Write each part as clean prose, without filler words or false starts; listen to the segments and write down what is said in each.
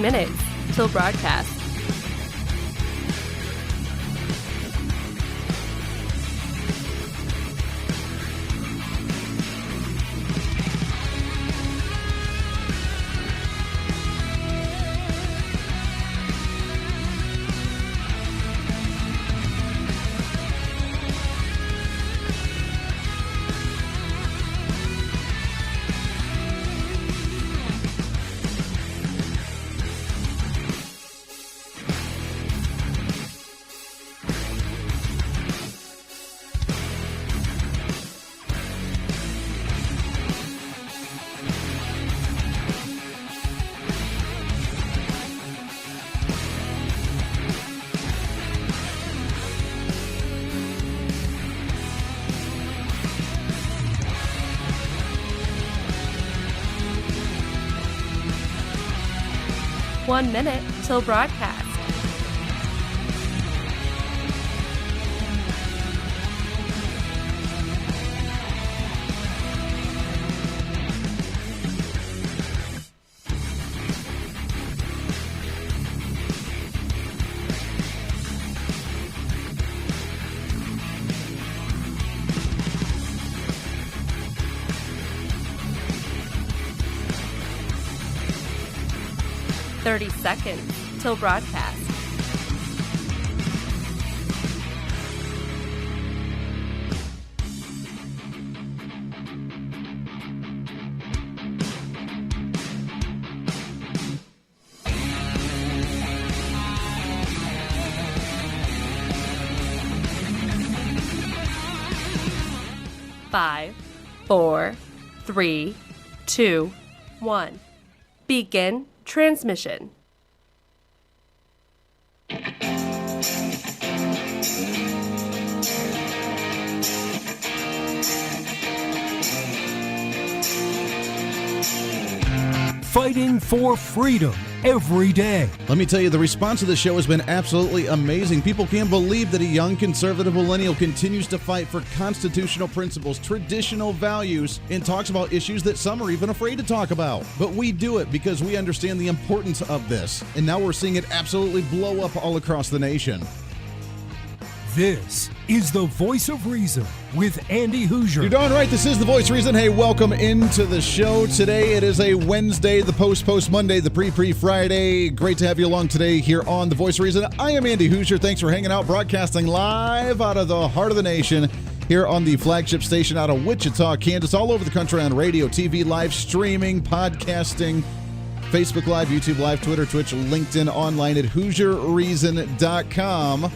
minutes till broadcast. One minute till broadcast. Thirty seconds till broadcast. Five, 4, 3, 2, 1. Begin transmission. Fighting for freedom every day. Let me tell you, the response to the show has been absolutely amazing. People can't believe that a young conservative millennial continues to fight for constitutional principles, traditional values, and talks about issues that some are even afraid to talk about. But we do it because we understand the importance of this. And now we're seeing it absolutely blow up all across the nation. This is the Voice of Reason with Andy Hooser. You're darn right, this is the Voice of Reason. Hey, welcome into the show. Today it is a Wednesday, the post Monday, the pre Friday. Great to have you along today here on the Voice of Reason. I am Andy Hooser. Thanks for hanging out, broadcasting live out of the heart of the nation here on the flagship station out of Wichita, Kansas, all over the country on radio, TV, live streaming, podcasting, Facebook Live, YouTube Live, Twitter, Twitch, LinkedIn, online at HooserReason.com.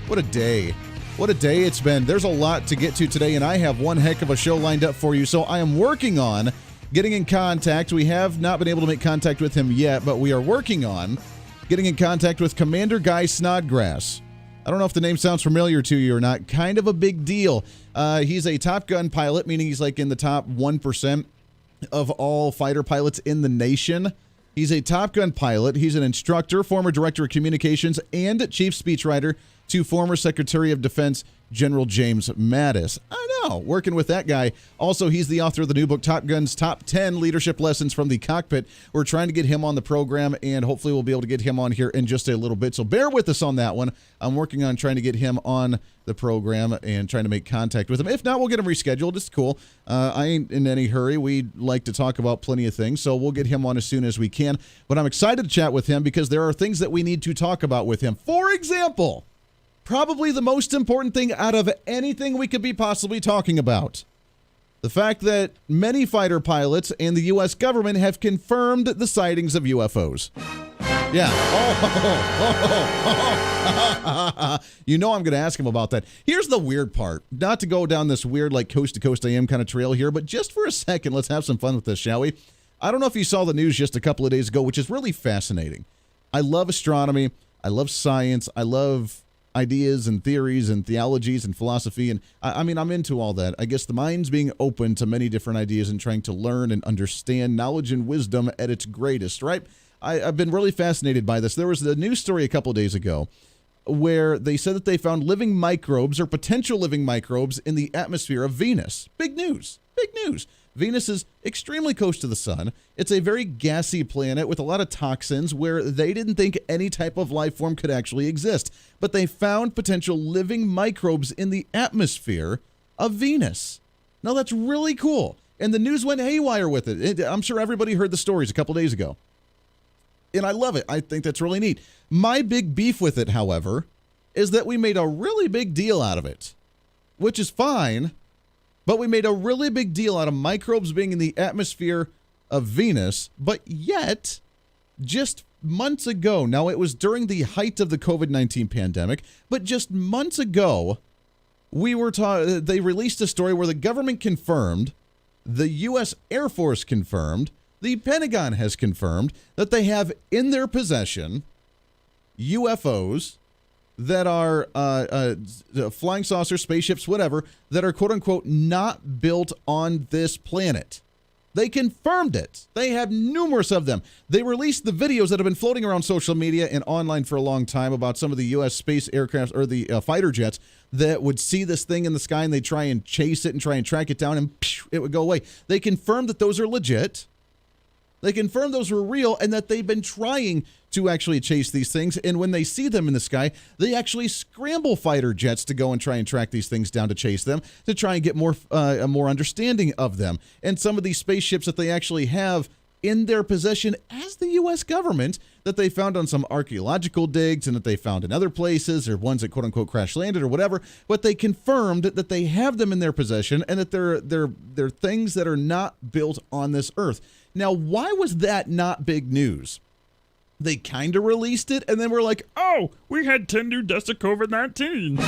What a day. What a day it's been. There's a lot to get to today, and I have one heck of a show lined up for you. So I am working on getting in contact. We have not been able to make contact with him yet, but we are working on getting in contact with Commander Guy Snodgrass. I don't know if the name sounds familiar to you or not. Kind of a big deal. He's a TopGun pilot, meaning he's like in the top 1% of all fighter pilots in the nation. He's a TopGun pilot. He's an instructor, former Director of Communications, and Chief Speechwriter to former Secretary of Defense General James Mattis. I know, working with that guy. Also, he's the author of the new book, Top Gun's Top 10 Leadership Lessons from the Cockpit. We're trying to get him on the program, and hopefully we'll be able to get him on here in just a little bit. So bear with us on that one. I'm working on trying to get him on the program and trying to make contact with him. If not, we'll get him rescheduled. It's cool. I ain't in any hurry. We like to talk about plenty of things, so we'll get him on as soon as we can. But I'm excited to chat with him because there are things that we need to talk about with him. For example, probably the most important thing out of anything we could be possibly talking about. The fact that many fighter pilots and the U.S. government have confirmed the sightings of UFOs. Yeah. You know I'm going to ask him about that. Here's the weird part. Not to go down this weird, like, coast-to-coast I am kind of trail here, but just for a second, let's have some fun with this, shall we? I don't know if you saw the news just a couple of days ago, which is really fascinating. I love astronomy. I love science. I love ideas and theories and theologies and philosophy, and I mean, I'm into all that. I guess the mind's being open to many different ideas and trying to learn and understand knowledge and wisdom at its greatest, right? I've been really fascinated by this. There was a news story a couple of days ago where they said that they found living microbes or potential living microbes in the atmosphere of Venus. Big news. Big news. Venus is extremely close to the sun. It's a very gassy planet with a lot of toxins where they didn't think any type of life form could actually exist. But they found potential living microbes in the atmosphere of Venus. Now, that's really cool. And the news went haywire with it. I'm sure everybody heard the stories a couple days ago. And I love it. I think that's really neat. My big beef with it, however, is that we made a really big deal out of it, which is fine. But we made a really big deal out of microbes being in the atmosphere of Venus, but yet, just months ago, now it was during the height of the COVID-19 pandemic, but just months ago, they released a story where the government confirmed, the U.S. Air Force confirmed, the Pentagon has confirmed that they have in their possession UFOs that are flying saucers, spaceships, whatever, that are quote-unquote not built on this planet. They confirmed it. They have numerous of them. They released the videos that have been floating around social media and online for a long time about some of the U.S. space aircraft or the fighter jets that would see this thing in the sky and they try and chase it and try and track it down and it would go away. They confirmed that those are legit. They confirmed those were real and that they've been trying to actually chase these things. And when they see them in the sky, they actually scramble fighter jets to go and try and track these things down to chase them, to try and get a more understanding of them. And some of these spaceships that they actually have in their possession as the U.S. government that they found on some archaeological digs and that they found in other places or ones that quote-unquote crash landed or whatever, but they confirmed that they have them in their possession and that they're things that are not built on this Earth. Now, why was that not big news? They kind of released it, and then we're like, oh, we had 10 new deaths of COVID-19.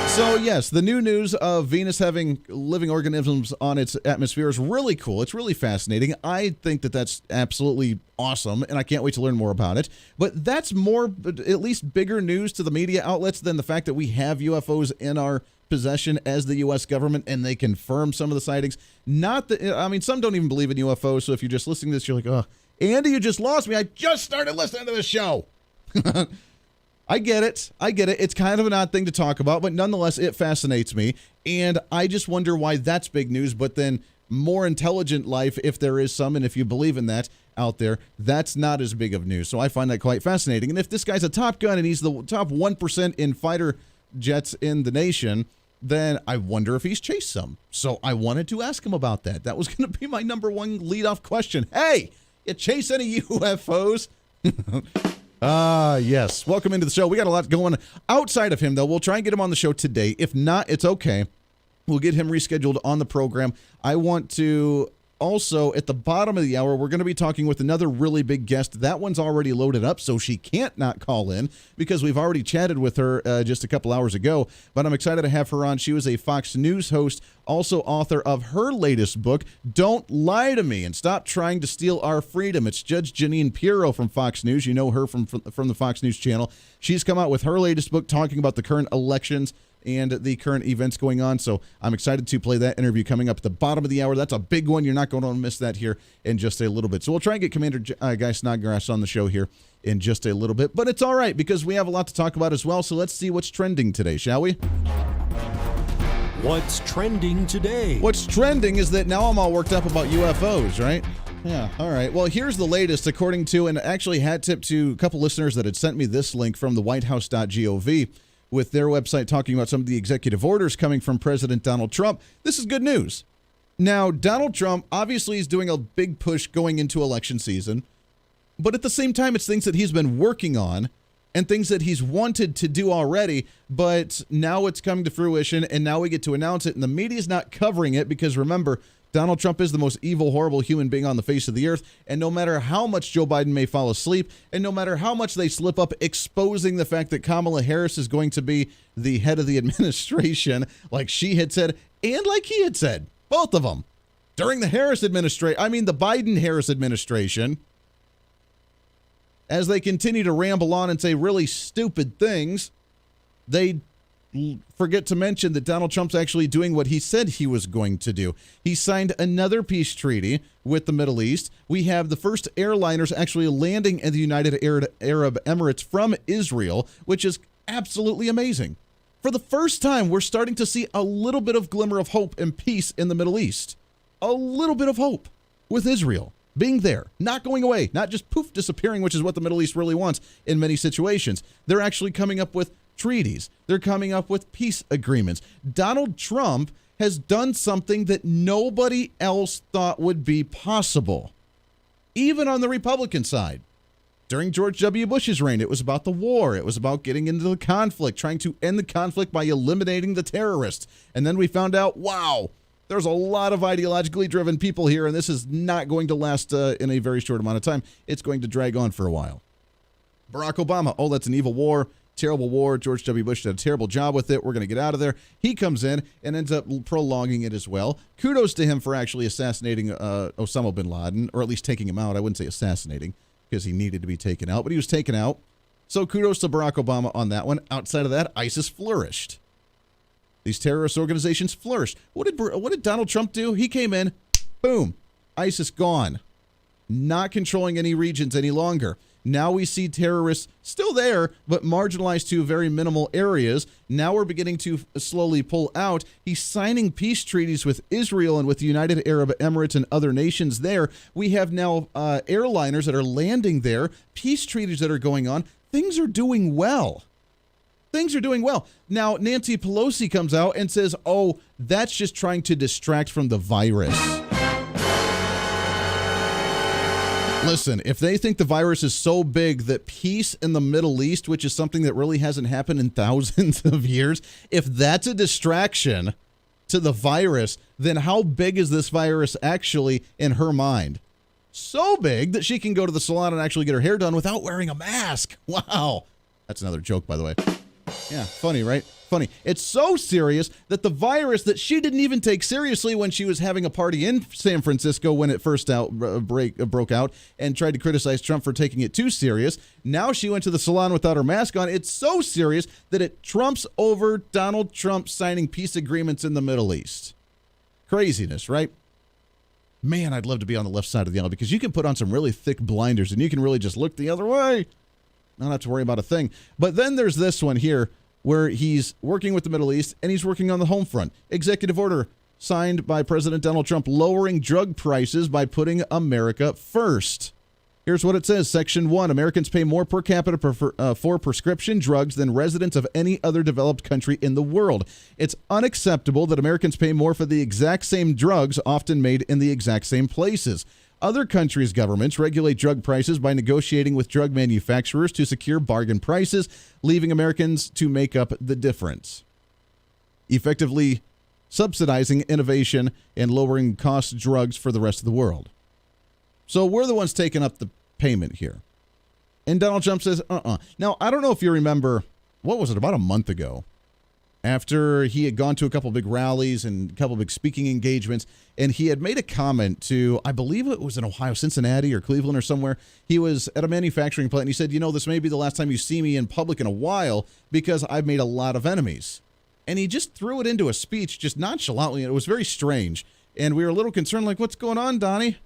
So, yes, the new news of Venus having living organisms on its atmosphere is really cool. It's really fascinating. I think that that's absolutely awesome, and I can't wait to learn more about it. But that's more, at least bigger news to the media outlets than the fact that we have UFOs in our possession as the U.S. government, and they confirm some of the sightings. Not that, I mean, some don't even believe in UFOs, so if you're just listening to this, you're like, oh, Andy, you just lost me. I just started listening to the show. I get it. It's kind of an odd thing to talk about, but nonetheless, it fascinates me, and I just wonder why that's big news, but then more intelligent life, if there is some, and if you believe in that out there, that's not as big of news. So I find that quite fascinating. And if this guy's a Top Gun and he's the top 1% in fighter jets in the nation, then I wonder if he's chased some. So I wanted to ask him about that. That was going to be my number one leadoff question. Hey, you chase any UFOs? Yes. Welcome into the show. We got a lot going outside of him, though. We'll try and get him on the show today. If not, it's okay. We'll get him rescheduled on the program. I want to also, at the bottom of the hour, we're going to be talking with another really big guest. That one's already loaded up, so she can't not call in because we've already chatted with her just a couple hours ago. But I'm excited to have her on. She was a Fox News host, also author of her latest book, Don't Lie to Me and Stop Trying to Steal Our Freedom. It's Judge Jeanine Pirro from Fox News. You know her from the Fox News channel. She's come out with her latest book talking about the current elections and the current events going on. So I'm excited to play that interview coming up at the bottom of the hour. That's a big one. You're not going to miss that here in just a little bit. So we'll try and get Commander Guy Snodgrass on the show here in just a little bit. But it's all right because we have a lot to talk about as well. So let's see what's trending today, shall we? What's trending today? What's trending is that now I'm all worked up about UFOs, right? Yeah, all right. Well, here's the latest, according to, and actually hat tip to a couple listeners that had sent me this link from the whitehouse.gov with their website talking about some of the executive orders coming from President Donald Trump. This is good news. Now, Donald Trump obviously is doing a big push going into election season, but at the same time, it's things that he's been working on and things that he's wanted to do already, but now it's coming to fruition, and now we get to announce it, and the media's not covering it because, remember, Donald Trump is the most evil, horrible human being on the face of the earth, and no matter how much Joe Biden may fall asleep, and no matter how much they slip up exposing the fact that Kamala Harris is going to be the head of the administration, like she had said, and like he had said, both of them, during the the Biden-Harris administration, as they continue to ramble on and say really stupid things, they forget to mention that Donald Trump's actually doing what he said he was going to do. He signed another peace treaty with the Middle East. We have the first airliners actually landing in the United Arab Emirates from Israel, which is absolutely amazing. For the first time, we're starting to see a little bit of glimmer of hope and peace in the Middle East. A little bit of hope with Israel being there, not going away, not just poof disappearing, which is what the Middle East really wants in many situations. They're actually coming up with treaties. They're coming up with peace agreements. Donald Trump has done something that nobody else thought would be possible, even on the Republican side. During George W. Bush's reign, it was about the war. It was about getting into the conflict, trying to end the conflict by eliminating the terrorists. And then we found out, wow, there's a lot of ideologically driven people here, and this is not going to last in a very short amount of time. It's going to drag on for a while. Barack Obama, oh, that's an evil war, terrible war. George W. Bush did a terrible job with it. We're going to get out of there. He comes in and ends up prolonging it as well. Kudos to him for actually assassinating Osama bin Laden, or at least taking him out. I wouldn't say assassinating, because he needed to be taken out, but he was taken out. So kudos to Barack Obama on that one. Outside of that, ISIS flourished. These terrorist organizations flourished. What did Donald Trump do? He came in, boom, ISIS gone. Not controlling any regions any longer. Now we see terrorists still there, but marginalized to very minimal areas. Now we're beginning to slowly pull out. He's signing peace treaties with Israel and with the United Arab Emirates and other nations there. We have now airliners that are landing there, peace treaties that are going on. Things are doing well. Things are doing well. Now, Nancy Pelosi comes out and says, oh, that's just trying to distract from the virus. Listen, if they think the virus is so big that peace in the Middle East, which is something that really hasn't happened in thousands of years, if that's a distraction to the virus, then how big is this virus actually in her mind? So big that she can go to the salon and actually get her hair done without wearing a mask. Wow. That's another joke, by the way. Yeah, funny, right? Funny. It's so serious that the virus that she didn't even take seriously when she was having a party in San Francisco when it first broke out and tried to criticize Trump for taking it too serious. Now she went to the salon without her mask on. It's so serious that it trumps over Donald Trump signing peace agreements in the Middle East. Craziness, right? Man, I'd love to be on the left side of the aisle because you can put on some really thick blinders and you can really just look the other way. Not have to worry about a thing. But then there's this one here where he's working with the Middle East and he's working on the home front. Executive order signed by President Donald Trump lowering drug prices by putting America first. Here's what it says. Section 1, Americans pay more per capita for prescription drugs than residents of any other developed country in the world. It's unacceptable that Americans pay more for the exact same drugs often made in the exact same places. Other countries' governments regulate drug prices by negotiating with drug manufacturers to secure bargain prices, leaving Americans to make up the difference, effectively subsidizing innovation and lowering cost drugs for the rest of the world. So we're the ones taking up the payment here. And Donald Trump says, Now, I don't know if you remember, what was it, about a month ago, after he had gone to a couple big rallies and a couple big speaking engagements, and he had made a comment to, I believe it was in Ohio, Cincinnati or Cleveland or somewhere. He was at a manufacturing plant, and he said, this may be the last time you see me in public in a while because I've made a lot of enemies. And he just threw it into a speech just nonchalantly, and it was very strange. And we were a little concerned, like, what's going on, Donnie?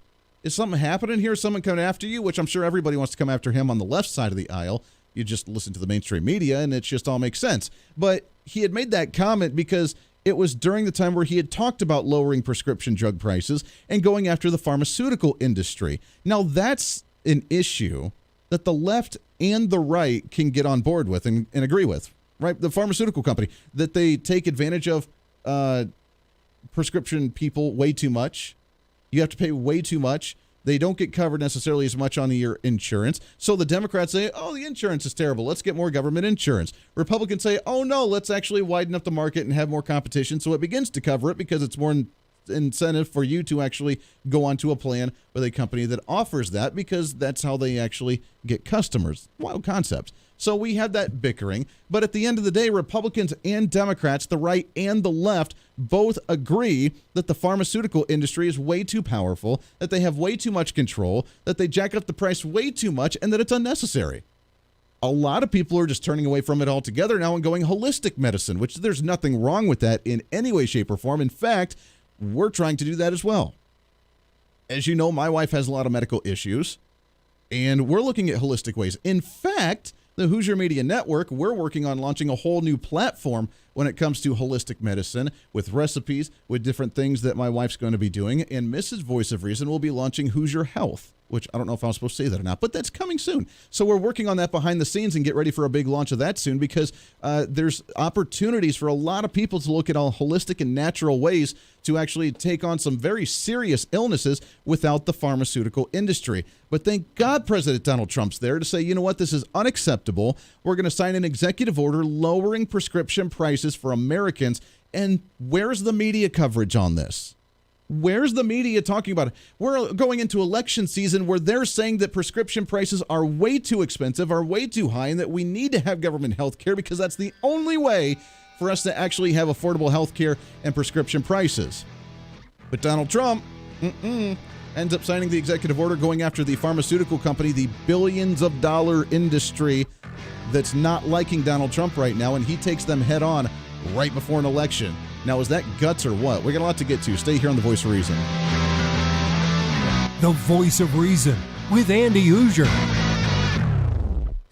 Is something happening here? Is someone coming after you? Which I'm sure everybody wants to come after him on the left side of the aisle. You just listen to the mainstream media, and it just all makes sense. But he had made that comment because it was during the time where he had talked about lowering prescription drug prices and going after the pharmaceutical industry. Now, that's an issue that the left and the right can get on board with and agree with, right? The pharmaceutical company, that they take advantage of prescription people way too much. You have to pay way too much. They don't get covered necessarily as much on your insurance. So the Democrats say, oh, the insurance is terrible. Let's get more government insurance. Republicans say, oh, no, let's actually widen up the market and have more competition so it begins to cover it because it's more incentive for you to actually go onto a plan with a company that offers that because that's how they actually get customers. Wild concept. So we had that bickering. But at the end of the day, Republicans and Democrats, the right and the left, both agree that the pharmaceutical industry is way too powerful, that they have way too much control, that they jack up the price way too much, and that it's unnecessary. A lot of people are just turning away from it altogether now and going holistic medicine, which there's nothing wrong with that in any way, shape, or form. In fact, we're trying to do that as well. As you know, my wife has a lot of medical issues, and we're looking at holistic ways. In fact, The Hooser Media Network, we're working on launching a whole new platform when it comes to holistic medicine, with recipes, with different things that my wife's going to be doing. And Mrs. Voice of Reason will be launching Hooser Health, which I don't know if I'm supposed to say that or not, but that's coming soon. So we're working on that behind the scenes and get ready for a big launch of that soon, because there's opportunities for a lot of people to look at all holistic and natural ways to actually take on some very serious illnesses without the pharmaceutical industry. But thank God President Donald Trump's there to say, you know what, this is unacceptable. We're going to sign an executive order lowering prescription prices for Americans. And where's the media coverage on this? Where's the media talking about it? We're going into election season where they're saying that prescription prices are way too expensive, are way too high, and that we need to have government health care because that's the only way for us to actually have affordable health care and prescription prices. But Donald Trump ends up signing the executive order going after the pharmaceutical company, the billions of dollar industry that's not liking Donald Trump right now, and he takes them head on right before an election. Now, is that guts or what? We got a lot to get to. Stay here on The Voice of Reason. The Voice of Reason with Andy Hooser.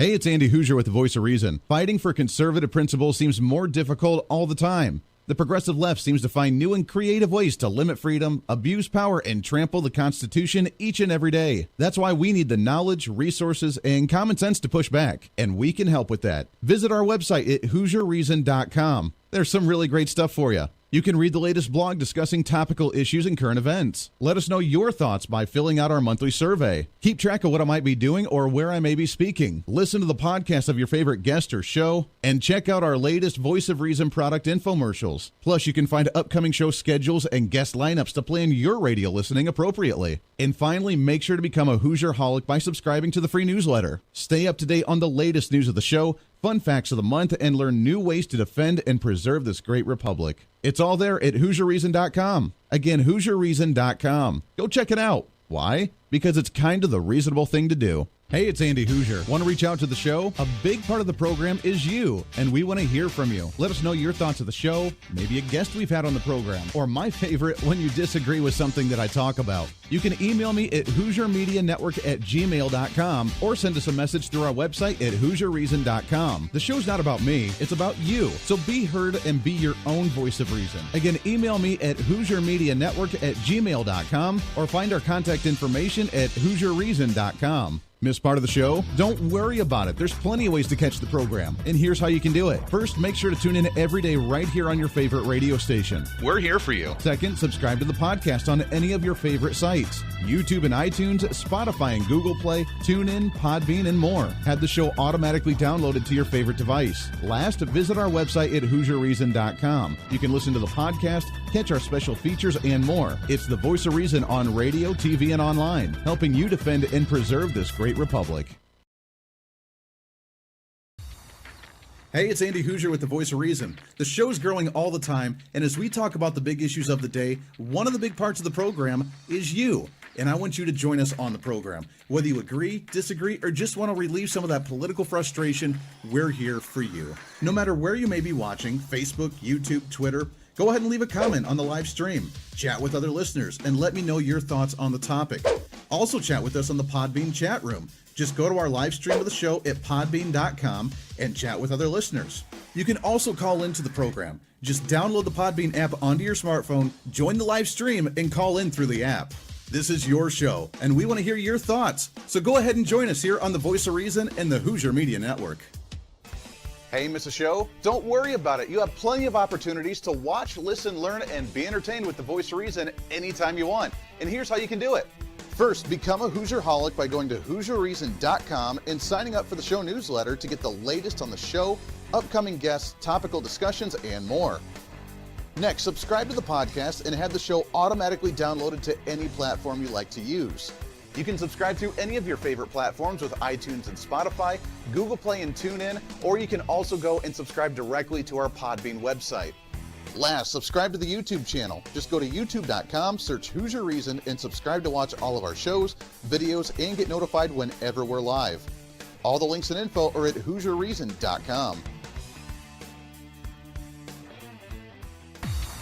Hey, it's Andy Hooser with The Voice of Reason. Fighting for conservative principles seems more difficult all the time. The progressive left seems to find new and creative ways to limit freedom, abuse power, and trample the Constitution each and every day. That's why we need the knowledge, resources, and common sense to push back, and we can help with that. Visit our website at HooserReason.com. There's some really great stuff for you. You can read the latest blog discussing topical issues and current events. Let us know your thoughts by filling out our monthly survey. Keep track of what I might be doing or where I may be speaking. Listen to the podcast of your favorite guest or show, and check out our latest Voice of Reason product infomercials. Plus, you can find upcoming show schedules and guest lineups to plan your radio listening appropriately. And finally, make sure to become a Hoosier-holic by subscribing to the free newsletter. Stay up to date on the latest news of the show, fun facts of the month, and learn new ways to defend and preserve this great republic. It's all there at HooserReason.com. Again, HooserReason.com. Go check it out. Why? Because it's kind of the reasonable thing to do. Hey, it's Andy Hooser. Want to reach out to the show? A big part of the program is you, and we want to hear from you. Let us know your thoughts of the show, maybe a guest we've had on the program, or my favorite, when you disagree with something that I talk about. You can email me at HooserMediaNetwork@gmail.com or send us a message through our website at HooserReason.com. The show's not about me, it's about you. So be heard and be your own voice of reason. Again, email me at HooserMediaNetwork@gmail.com or find our contact information at HooserReason.com. Miss part of the show? Don't worry about it. There's plenty of ways to catch the program, and here's how you can do it. First, make sure to tune in every day right here on your favorite radio station. We're here for you. Second, subscribe to the podcast on any of your favorite sites. YouTube and iTunes, Spotify and Google Play, TuneIn, Podbean, and more. Have the show automatically downloaded to your favorite device. Last, visit our website at HooserReason.com. You can listen to the podcast, catch our special features, and more. It's the Voice of Reason on radio, TV, and online, helping you defend and preserve this great republic. Hey, it's Andy Hooser with The Voice of Reason. The show's growing all the time, and as we talk about the big issues of the day, one of the big parts of the program is you. And I want you to join us on the program. Whether you agree, disagree, or just want to relieve some of that political frustration, we're here for you. No matter where you may be watching, Facebook, YouTube, Twitter, go ahead and leave a comment on the live stream. Chat with other listeners and let me know your thoughts on the topic. Also chat with us on the Podbean chat room. Just go to our live stream of the show at podbean.com and chat with other listeners. You can also call into the program. Just download the Podbean app onto your smartphone, join the live stream, and call in through the app. This is your show, and we want to hear your thoughts. So go ahead and join us here on The Voice of Reason and the Hooser Media Network. Hey, miss a show? Don't worry about it. You have plenty of opportunities to watch, listen, learn, and be entertained with The Voice of Reason anytime you want. And here's how you can do it. First, become a Hoosier-holic by going to HooserReason.com and signing up for the show newsletter to get the latest on the show, upcoming guests, topical discussions, and more. Next, subscribe to the podcast and have the show automatically downloaded to any platform you like to use. You can subscribe to any of your favorite platforms with iTunes and Spotify, Google Play and TuneIn, or you can also go and subscribe directly to our Podbean website. Last, subscribe to the YouTube channel. Just go to youtube.com, search Hooser Reason, and subscribe to watch all of our shows, videos, and get notified whenever we're live. All the links and info are at HooserReason.com.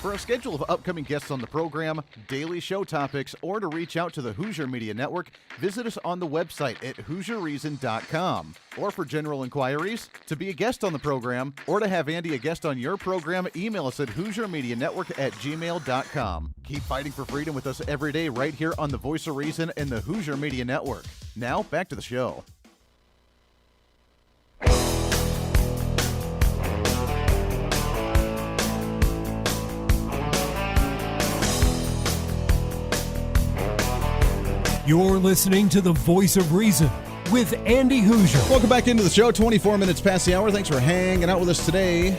For a schedule of upcoming guests on the program, daily show topics, or to reach out to the Hooser Media Network, visit us on the website at HooserReason.com. Or for general inquiries, to be a guest on the program, or to have Andy a guest on your program, email us at HooserMediaNetwork@gmail.com. Keep fighting for freedom with us every day right here on the Voice of Reason and the Hooser Media Network. Now, back to the show. You're listening to the Voice of Reason with Andy Hooser. Welcome back into the show. 24 minutes past the hour. Thanks for hanging out with us today.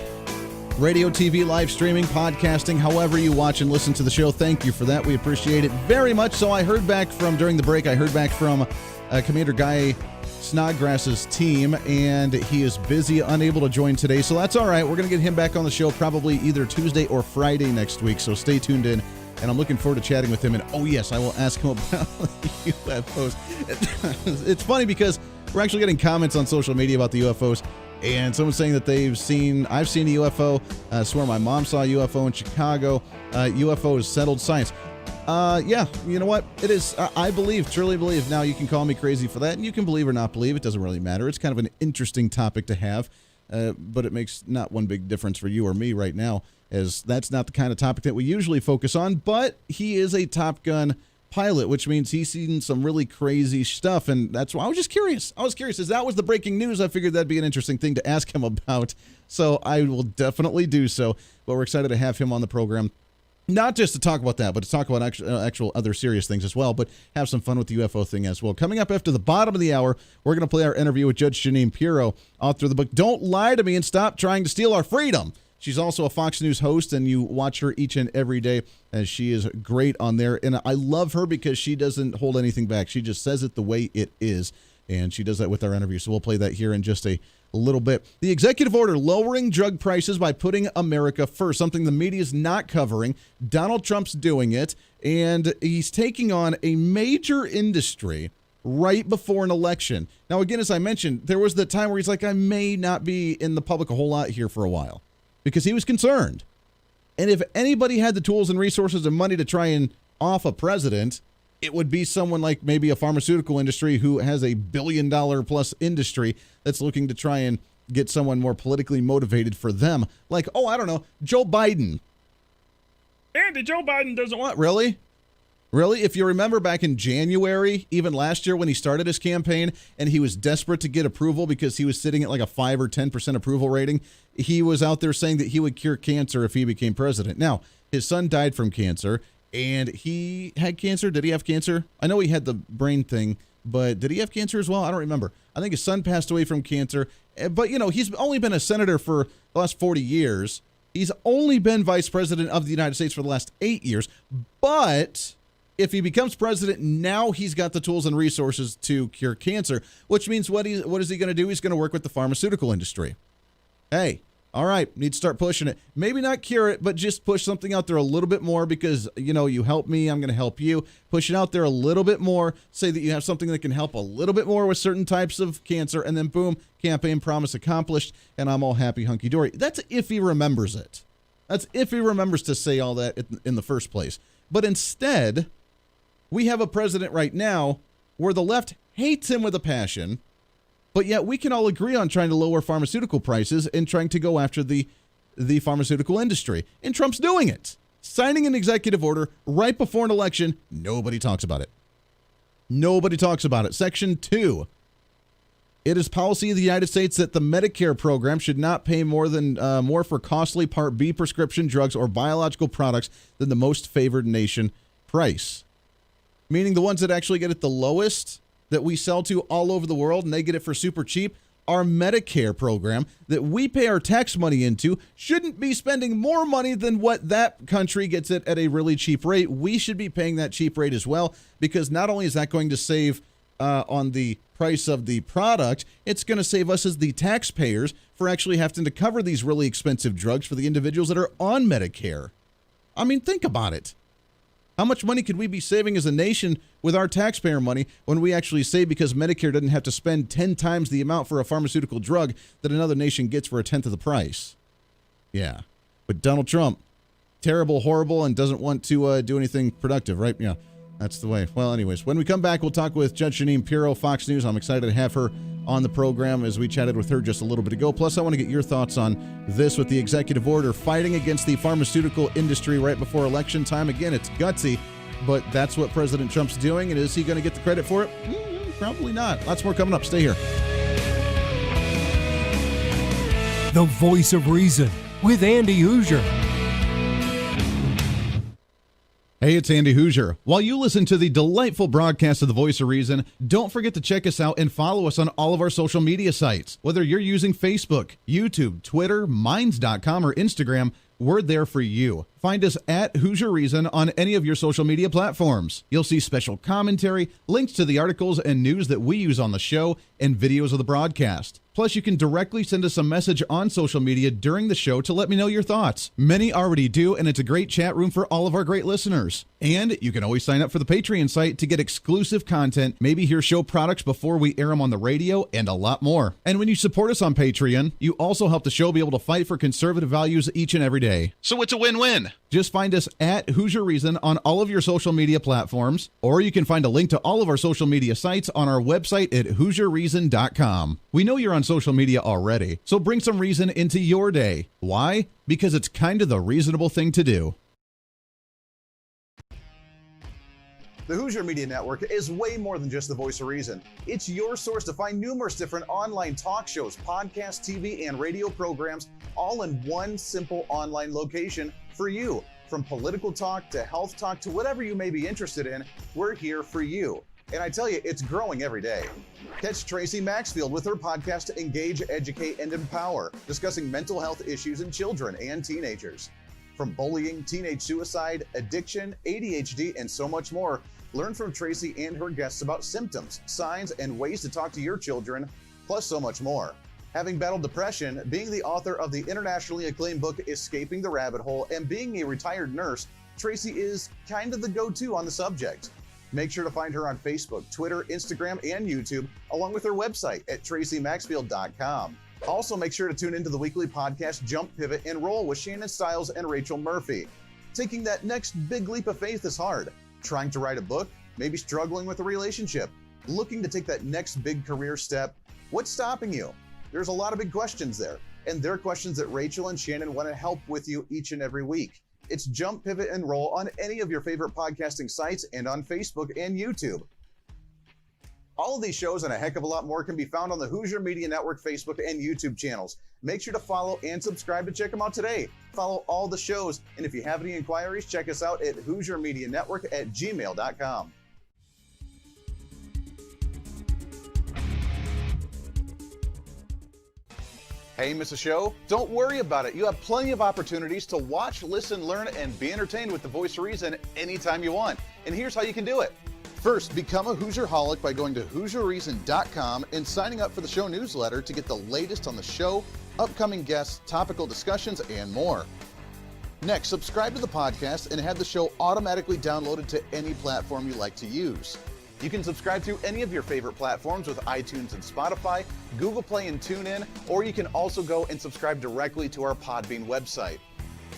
Radio, TV, live streaming, podcasting, however you watch and listen to the show. Thank you for that. We appreciate it very much. So I heard back from, during the break, from Commander Guy Snodgrass's team, and he is busy, unable to join today. So that's all right. We're going to get him back on the show probably either Tuesday or Friday next week. So stay tuned in. And I'm looking forward to chatting with him. And oh, yes, I will ask him about UFOs. It's funny because we're actually getting comments on social media about the UFOs. And someone's saying that I've seen a UFO. I swear my mom saw a UFO in Chicago. UFO is settled science. Yeah, you know what? It is. I truly believe. Now, you can call me crazy for that, and you can believe or not believe. It doesn't really matter. It's kind of an interesting topic to have. But it makes not one big difference for you or me right now, as that's not the kind of topic that we usually focus on. But he is a TopGun pilot, which means he's seen some really crazy stuff, and that's why I was just curious. As that was the breaking news, I figured that'd be an interesting thing to ask him about. So I will definitely do so. But we're excited to have him on the program. Not just to talk about that, but to talk about actual other serious things as well, but have some fun with the UFO thing as well. Coming up after the bottom of the hour, we're going to play our interview with Judge Jeanine Pirro, author of the book, Don't Lie to Me and Stop Trying to Steal Our Freedom. She's also a Fox News host, and you watch her each and every day, and she is great on there. And I love her because she doesn't hold anything back. She just says it the way it is, and she does that with our interview. So we'll play that here in just a little bit. The executive order lowering drug prices by putting America first, something the media is not covering. Donald Trump's doing it, and he's taking on a major industry right before an election. Now, again, as I mentioned, there was the time where he's like, I may not be in the public a whole lot here for a while, because he was concerned. And if anybody had the tools and resources and money to try and off a president, it would be someone like maybe a pharmaceutical industry who has a $1 billion plus industry that's looking to try and get someone more politically motivated for them. Like, oh, I don't know, Joe Biden. Andy, Joe Biden doesn't want... Really? Really? If you remember back in January, even last year when he started his campaign and he was desperate to get approval because he was sitting at like a 5 or 10% approval rating, he was out there saying that he would cure cancer if he became president. Now, his son died from cancer, and he had cancer. Did he have cancer? I know he had the brain thing, but did he have cancer as well? I don't remember. I think his son passed away from cancer. But, you know, he's only been a senator for the last 40 years. He's only been vice president of the United States for the last 8 years. But if he becomes president, now he's got the tools and resources to cure cancer, which means what is he going to do? He's going to work with the pharmaceutical industry. Hey, all right, need to start pushing it. Maybe not cure it, but just push something out there a little bit more because, you know, you help me, I'm going to help you. Push it out there a little bit more. Say that you have something that can help a little bit more with certain types of cancer, and then boom, campaign promise accomplished, and I'm all happy hunky-dory. That's if he remembers it. That's if he remembers to say all that in the first place. But instead, we have a president right now where the left hates him with a passion, but yet we can all agree on trying to lower pharmaceutical prices and trying to go after the pharmaceutical industry. And Trump's doing it. Signing an executive order right before an election. Nobody talks about it. Nobody talks about it. Section 2. It is policy of the United States that the Medicare program should not pay more for costly Part B prescription drugs or biological products than the most favored nation price. Meaning the ones that actually get it the lowest that we sell to all over the world and they get it for super cheap, our Medicare program that we pay our tax money into shouldn't be spending more money than what that country gets it at a really cheap rate. We should be paying that cheap rate as well, because not only is that going to save on the price of the product, it's going to save us as the taxpayers for actually having to cover these really expensive drugs for the individuals that are on Medicare. I mean, think about it. How much money could we be saving as a nation with our taxpayer money when we actually save because Medicare doesn't have to spend 10 times the amount for a pharmaceutical drug that another nation gets for a tenth of the price? Yeah. But Donald Trump, terrible, horrible, and doesn't want to do anything productive, right? Yeah, that's the way. Well, anyways, when we come back, we'll talk with Judge Jeanine Pirro, Fox News. I'm excited to have her on the program as we chatted with her just a little bit ago. Plus, I want to get your thoughts on this with the executive order fighting against the pharmaceutical industry right before election time. Again, it's gutsy, but that's what President Trump's doing. And is he going to get the credit for it? Probably not. Lots more coming up. Stay here. The Voice of Reason with Andy Hooser. Hey, it's Andy Hooser. While you listen to the delightful broadcast of The Voice of Reason, don't forget to check us out and follow us on all of our social media sites. Whether you're using Facebook, YouTube, Twitter, Minds.com, or Instagram, we're there for you. Find us at Hooser Reason on any of your social media platforms. You'll see special commentary, links to the articles and news that we use on the show, and videos of the broadcast. Plus, you can directly send us a message on social media during the show to let me know your thoughts. Many already do, and it's a great chat room for all of our great listeners. And you can always sign up for the Patreon site to get exclusive content, maybe hear show products before we air them on the radio, and a lot more. And when you support us on Patreon, you also help the show be able to fight for conservative values each and every day. So it's a win-win. Just find us at Hooser Reason on all of your social media platforms, or you can find a link to all of our social media sites on our website at HooserReason.com. We know you're on social media already, so bring some reason into your day. Why? Because it's kind of the reasonable thing to do. The Hooser Media Network is way more than just the voice of reason. It's your source to find numerous different online talk shows, podcasts, TV, and radio programs, all in one simple online location for you. From political talk to health talk to whatever you may be interested in, we're here for you. And I tell you, it's growing every day. Catch Tracy Maxfield with her podcast Engage, Educate, and Empower, discussing mental health issues in children and teenagers. From bullying, teenage suicide, addiction, ADHD, and so much more, learn from Tracy and her guests about symptoms, signs, and ways to talk to your children, plus so much more. Having battled depression, being the author of the internationally acclaimed book Escaping the Rabbit Hole, and being a retired nurse, Tracy is kind of the go-to on the subject. Make sure to find her on Facebook, Twitter, Instagram, and YouTube, along with her website at tracymaxfield.com. Also, make sure to tune into the weekly podcast Jump, Pivot, and Roll with Shannon Stiles and Rachel Murphy. Taking that next big leap of faith is hard. Trying to write a book, maybe struggling with a relationship, looking to take that next big career step. What's stopping you? There's a lot of big questions there, and they're questions that Rachel and Shannon want to help with you each and every week. It's Jump, Pivot, and Roll on any of your favorite podcasting sites and on Facebook and YouTube. All of these shows and a heck of a lot more can be found on the Hooser Media Network Facebook and YouTube channels. Make sure to follow and subscribe to check them out today. Follow all the shows, and if you have any inquiries, check us out at HooserMediaNetwork@gmail.com. Hey, miss a show? Don't worry about it. You have plenty of opportunities to watch, listen, learn, and be entertained with The Voice of Reason anytime you want. And here's how you can do it. First, become a Hooserholic by going to HooserReason.com and signing up for the show newsletter to get the latest on the show, upcoming guests, topical discussions, and more. Next, subscribe to the podcast and have the show automatically downloaded to any platform you like to use. You can subscribe through any of your favorite platforms with iTunes and Spotify, Google Play and TuneIn, or you can also go and subscribe directly to our Podbean website.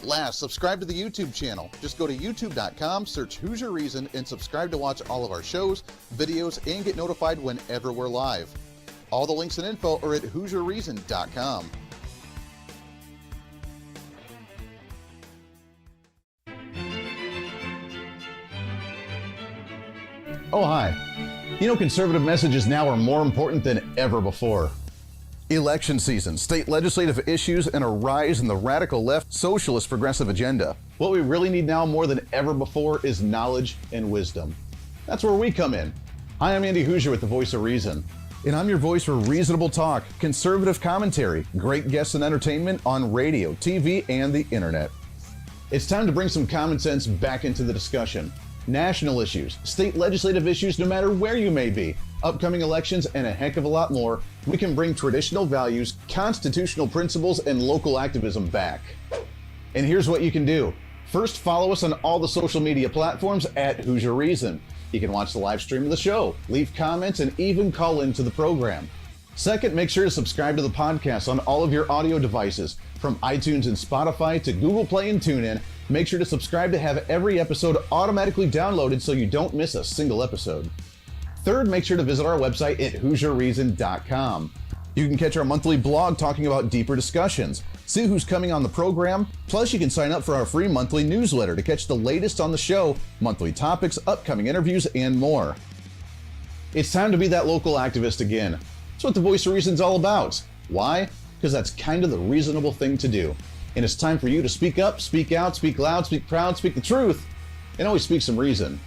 Last, subscribe to the YouTube channel. Just go to youtube.com, search Hooser Reason, and subscribe to watch all of our shows, videos, and get notified whenever we're live. All the links and info are at HooserReason.com. Oh, hi. You know, conservative messages now are more important than ever before. Election season, state legislative issues, and a rise in the radical left socialist progressive agenda. What we really need now more than ever before is knowledge and wisdom. That's where we come in. Hi, I'm Andy Hooser with The Voice of Reason. And I'm your voice for reasonable talk, conservative commentary, great guests and entertainment on radio, TV, and the internet. It's time to bring some common sense back into the discussion. National issues, state legislative issues, no matter where you may be, upcoming elections, and a heck of a lot more, we can bring traditional values, constitutional principles, and local activism back. And here's what you can do. First, follow us on all the social media platforms at Hooser Reason. You can watch the live stream of the show, leave comments, and even call into the program. Second, make sure to subscribe to the podcast on all of your audio devices, from iTunes and Spotify to Google Play and TuneIn. Make sure to subscribe to have every episode automatically downloaded so you don't miss a single episode. Third, make sure to visit our website at HooserReason.com. You can catch our monthly blog talking about deeper discussions, see who's coming on the program, plus you can sign up for our free monthly newsletter to catch the latest on the show, monthly topics, upcoming interviews, and more. It's time to be that local activist again. That's what the Voice of Reason's all about. Why? Because that's kind of the reasonable thing to do. And it's time for you to speak up, speak out, speak loud, speak proud, speak the truth, and always speak some reason.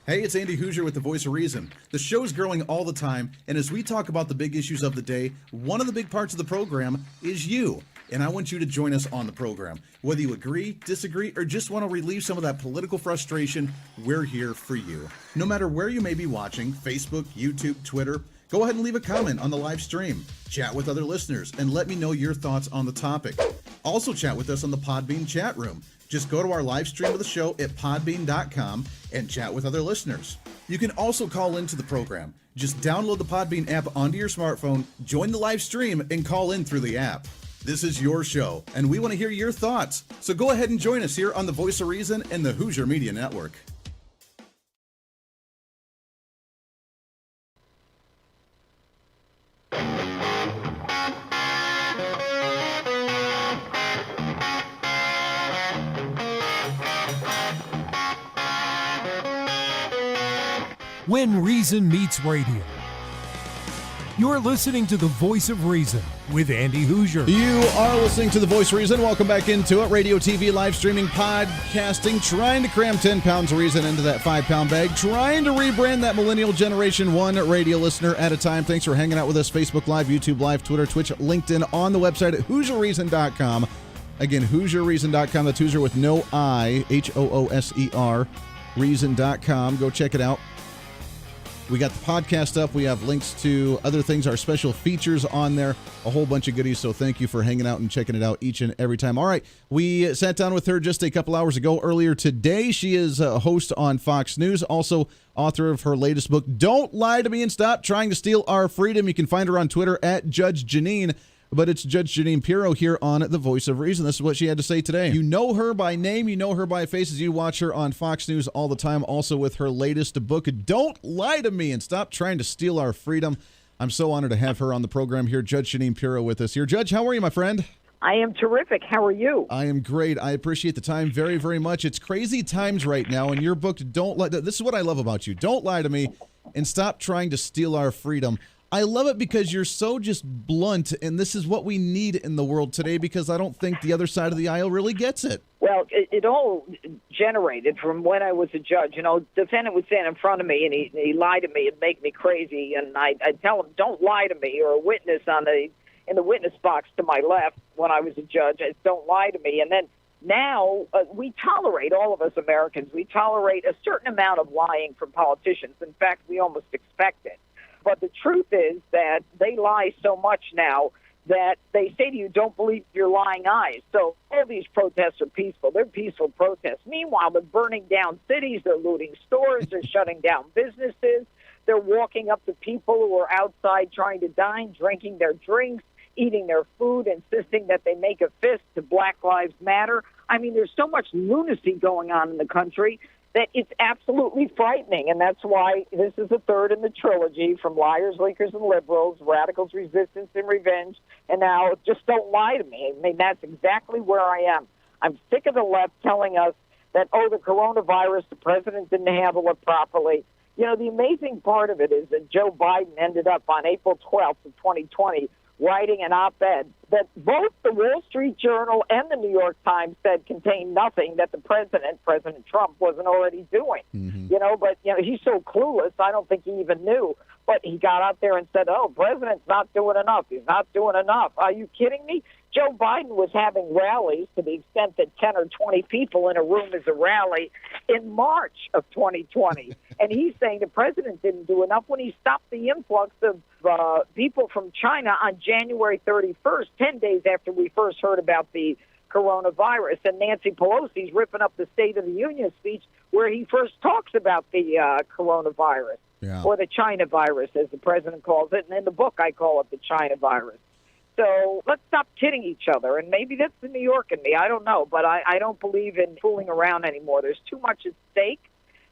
Hey, it's Andy Hooser with the Voice of Reason. The show's growing all the time, and as we talk about the big issues of the day, one of the big parts of the program is you. And I want you to join us on the program. Whether you agree, disagree, or just want to relieve some of that political frustration, we're here for you. No matter where you may be watching, Facebook, YouTube, Twitter, go ahead and leave a comment on the live stream. Chat with other listeners and let me know your thoughts on the topic. Also chat with us on the Podbean chat room. Just go to our live stream of the show at podbean.com and chat with other listeners. You can also call into the program. Just download the Podbean app onto your smartphone, join the live stream, and call in through the app. This is your show, and we want to hear your thoughts. So go ahead and join us here on the Voice of Reason and the Hooser Media Network. When Reason Meets Radio. You're listening to the Voice of Reason with Andy Hooser. You are listening to the Voice of Reason. Welcome back into it. Radio, TV, live streaming, podcasting, trying to cram 10 pounds of reason into that 5-pound bag, trying to rebrand that millennial generation, one radio listener at a time. Thanks for hanging out with us. Facebook Live, YouTube Live, Twitter, Twitch, LinkedIn, on the website at HooserReason.com. Again, HooserReason.com. That's Hooser with no I, Hooser, reason.com. Go check it out. We got the podcast up. We have links to other things, our special features on there, a whole bunch of goodies. So thank you for hanging out and checking it out each and every time. All right. We sat down with her just a couple hours ago earlier today. She is a host on Fox News, also author of her latest book, Don't Lie to Me and Stop Trying to Steal Our Freedom. You can find her on Twitter at Judge Jeanine. But it's Judge Jeanine Pirro here on The Voice of Reason. This is what she had to say today. You know her by name. You know her by faces. You watch her on Fox News all the time, also with her latest book, Don't Lie to Me and Stop Trying to Steal Our Freedom. I'm so honored to have her on the program here, Judge Jeanine Pirro with us here. Judge, how are you, my friend? I am terrific. How are you? I am great. I appreciate the time very, very much. It's crazy times right now, and your book, Don't Lie. This is what I love about you. Don't lie to me and stop trying to steal our freedom. I love it because you're so just blunt, and this is what we need in the world today, because I don't think the other side of the aisle really gets it. Well, it all generated from when I was a judge. You know, defendant would stand in front of me, and he lied to me and make me crazy, and I'd tell him, don't lie to me, or a witness in the witness box to my left when I was a judge, don't lie to me. And then now we tolerate, all of us Americans, we tolerate a certain amount of lying from politicians. In fact, we almost expect it. But the truth is that they lie so much now that they say to you, don't believe your lying eyes. So all these protests are peaceful. They're peaceful protests. Meanwhile, they're burning down cities. They're looting stores. They're shutting down businesses. They're walking up to people who are outside trying to dine, drinking their drinks, eating their food, insisting that they make a fist to Black Lives Matter. I mean, there's so much lunacy going on in the country that it's absolutely frightening, and that's why this is the third in the trilogy, from Liars, Leakers, and Liberals, Radicals, Resistance, and Revenge, and now Just Don't Lie to Me. I mean, that's exactly where I am. I'm sick of the left telling us that, the coronavirus, the president didn't handle it properly. You know, the amazing part of it is that Joe Biden ended up on April 12th of 2020 writing an op-ed that both the Wall Street Journal and the New York Times said contained nothing that the President Trump, wasn't already doing. Mm-hmm. But he's so clueless, I don't think he even knew. But he got out there and said, President's not doing enough. He's not doing enough. Are you kidding me? Joe Biden was having rallies to the extent that 10 or 20 people in a room is a rally in March of 2020. And he's saying the president didn't do enough when he stopped the influx of people from China on January 31st, 10 days after we first heard about the coronavirus. And Nancy Pelosi's ripping up the State of the Union speech where he first talks about the coronavirus, or the China virus, as the president calls it. And in the book, I call it the China virus. So let's stop kidding each other. And maybe that's the New York in me. I don't know. But I don't believe in fooling around anymore. There's too much at stake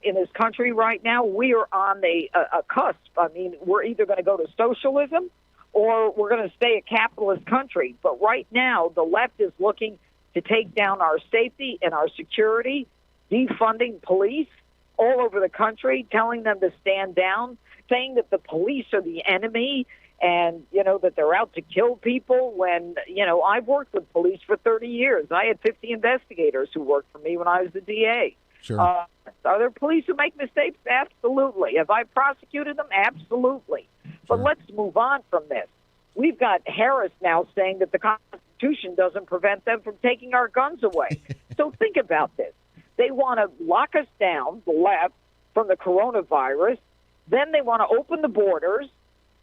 in this country right now. We are on a cusp. I mean, we're either going to go to socialism or we're going to stay a capitalist country. But right now, the left is looking to take down our safety and our security, defunding police all over the country, telling them to stand down, saying that the police are the enemy and, that they're out to kill people when, I've worked with police for 30 years. I had 50 investigators who worked for me when I was the DA. Sure. Are there police who make mistakes? Absolutely. Have I prosecuted them? Absolutely. But let's move on from this. We've got Harris now saying that the Constitution doesn't prevent them from taking our guns away. So think about this. They want to lock us down, the left, from the coronavirus. Then they want to open the borders.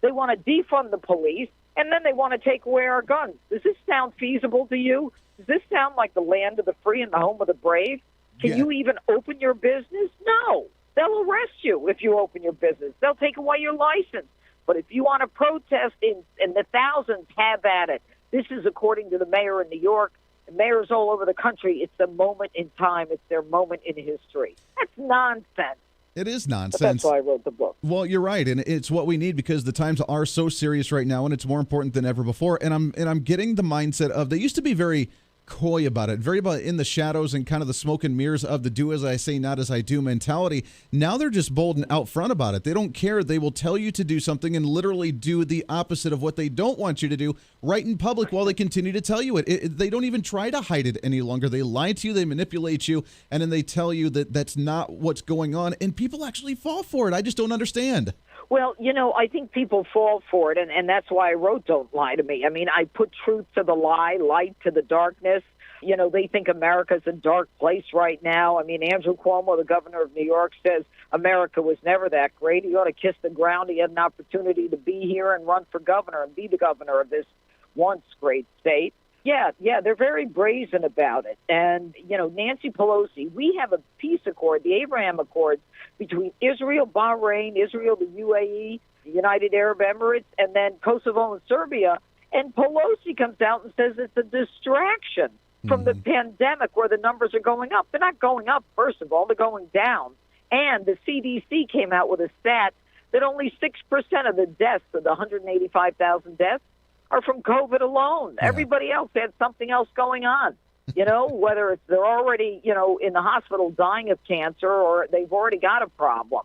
They want to defund the police. And then they want to take away our guns. Does this sound feasible to you? Does this sound like the land of the free and the home of the brave? Can you even open your business? No. They'll arrest you if you open your business. They'll take away your license. But if you want to protest in the thousands, have at it. This is according to the mayor in New York. The mayors all over the country. It's a moment in time. It's their moment in history. That's nonsense. It is nonsense. But that's why I wrote the book. Well, you're right, and it's what we need because the times are so serious right now, and it's more important than ever before. And I'm getting the mindset of they used to be very coy about it, very about in the shadows and kind of the smoke and mirrors of the do as I say, not as I do mentality. Now they're just bold and out front about it. They don't care. They will tell you to do something and literally do the opposite of what they don't want you to do right in public while they continue to tell you it. They don't even try to hide it any longer. They lie to you, they manipulate you, and then they tell you that that's not what's going on, and people actually fall for it. I just don't understand. Well, I think people fall for it, and that's why I wrote Don't Lie to Me. I mean, I put truth to the lie, light to the darkness. They think America's a dark place right now. I mean, Andrew Cuomo, the governor of New York, says America was never that great. He ought to kiss the ground. He had an opportunity to be here and run for governor and be the governor of this once great state. Yeah, they're very brazen about it. And, Nancy Pelosi, we have a peace accord, the Abraham Accords, between Israel, Bahrain, Israel, the UAE, the United Arab Emirates, and then Kosovo and Serbia. And Pelosi comes out and says it's a distraction from the pandemic where the numbers are going up. They're not going up, first of all. They're going down. And the CDC came out with a stat that only 6% of the deaths, of the 185,000 deaths, are from COVID alone. Yeah. Everybody else had something else going on. Whether it's they're already, in the hospital dying of cancer or they've already got a problem.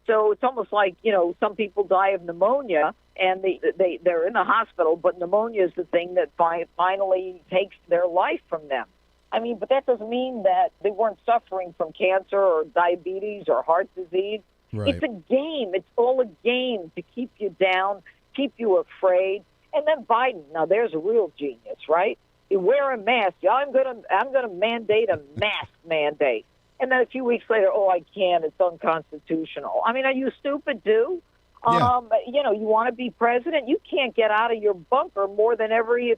So it's almost like, some people die of pneumonia and they're in the hospital, but pneumonia is the thing that finally takes their life from them. I mean, but that doesn't mean that they weren't suffering from cancer or diabetes or heart disease. Right. It's a game. It's all a game to keep you down, keep you afraid. And then Biden, now there's a real genius, right? You wear a mask. I'm gonna mandate a mask mandate. And then a few weeks later, I can't. It's unconstitutional. I mean, are you stupid, too? Yeah. You want to be president? You can't get out of your bunker more than every